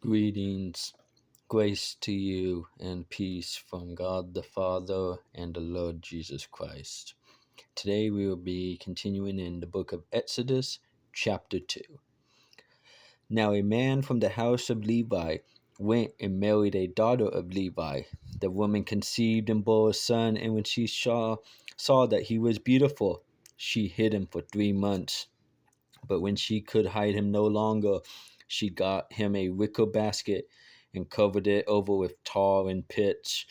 Greetings, grace to you, and peace from God the Father and the Lord Jesus Christ. Today we will be continuing in the book of Exodus, chapter 2. Now a man from the house of Levi went and married a daughter of Levi. The woman conceived and bore a son, and when she saw that he was beautiful, she hid him for 3 months. But when she could hide him no longer, she got him a wicker basket and covered it over with tar and pitch.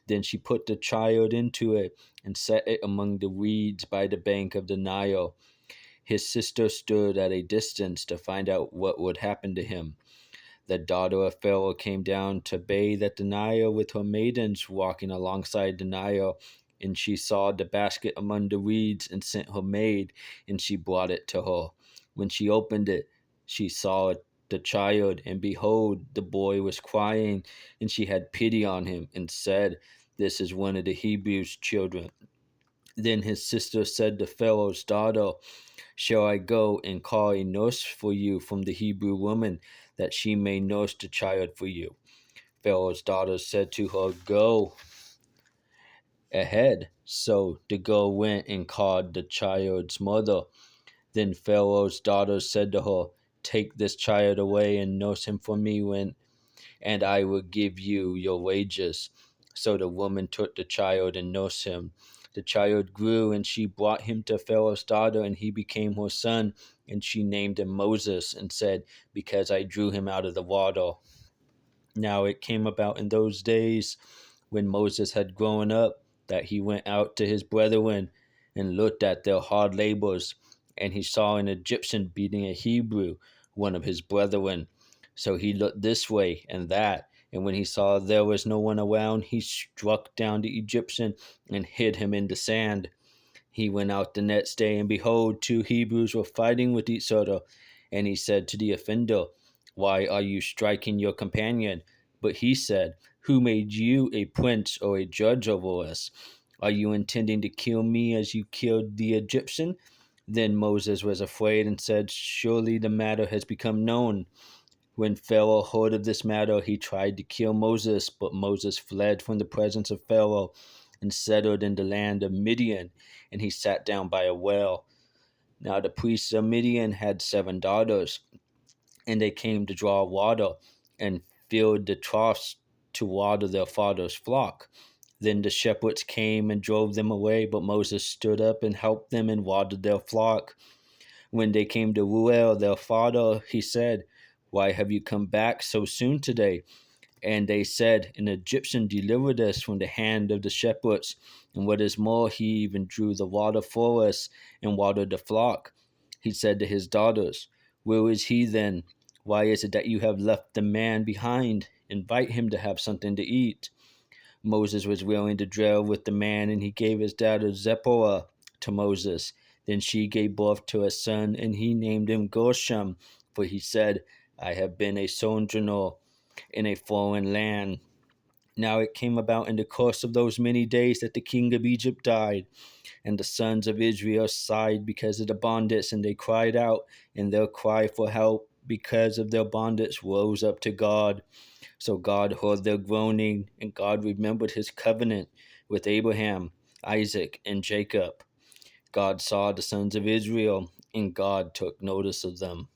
Then she put the child into it and set it among the reeds by the bank of the Nile. His sister stood at a distance to find out what would happen to him. The daughter of Pharaoh came down to bathe at the Nile with her maidens walking alongside the Nile. And she saw the basket among the reeds and sent her maid, and she brought it to her. When she opened it, she saw the child, and behold, the boy was crying, and she had pity on him and said, "This is one of the Hebrews' children." Then his sister said to Pharaoh's daughter, "Shall I go and call a nurse for you from the Hebrew woman, that she may nurse the child for you?" Pharaoh's daughter said to her, "Go ahead." So the girl went and called the child's mother. Then Pharaoh's daughter said to her, "Take this child away and nurse him for me, and I will give you your wages." So the woman took the child and nursed him. The child grew, and she brought him to Pharaoh's daughter, and he became her son. And she named him Moses, and said, "Because I drew him out of the water." Now it came about in those days, when Moses had grown up, that he went out to his brethren and looked at their hard labors, and he saw an Egyptian beating a Hebrew, one of his brethren. So he looked this way and that, and when he saw there was no one around, he struck down the Egyptian and hid him in the sand. He went out the next day, and behold, 2 Hebrews were fighting with each other. And he said to the offender, "Why are you striking your companion?" But he said, "Who made you a prince or a judge over us? Are you intending to kill me as you killed the Egyptian?" Then Moses was afraid and said, "Surely the matter has become known." When Pharaoh heard of this matter, he tried to kill Moses, but Moses fled from the presence of Pharaoh and settled in the land of Midian, and he sat down by a well. Now the priests of Midian had 7 daughters, and they came to draw water and filled the troughs to water their father's flock. Then the shepherds came and drove them away, but Moses stood up and helped them and watered their flock. When they came to Ruel, their father, he said, "Why have you come back so soon today?" And they said, "An Egyptian delivered us from the hand of the shepherds. And what is more, he even drew the water for us and watered the flock." He said to his daughters, "Where is he then? Why is it that you have left the man behind? Invite him to have something to eat." Moses was willing to dwell with the man, and he gave his daughter Zipporah to Moses. Then she gave birth to a son, and he named him Gershom, for he said, "I have been a sojourner in a foreign land." Now it came about in the course of those many days that the king of Egypt died, and the sons of Israel sighed because of the bondage, and they cried out, and their cry for help because of their bondage rose up to God. So God heard their groaning, and God remembered his covenant with Abraham, Isaac, and Jacob. God saw the sons of Israel, and God took notice of them.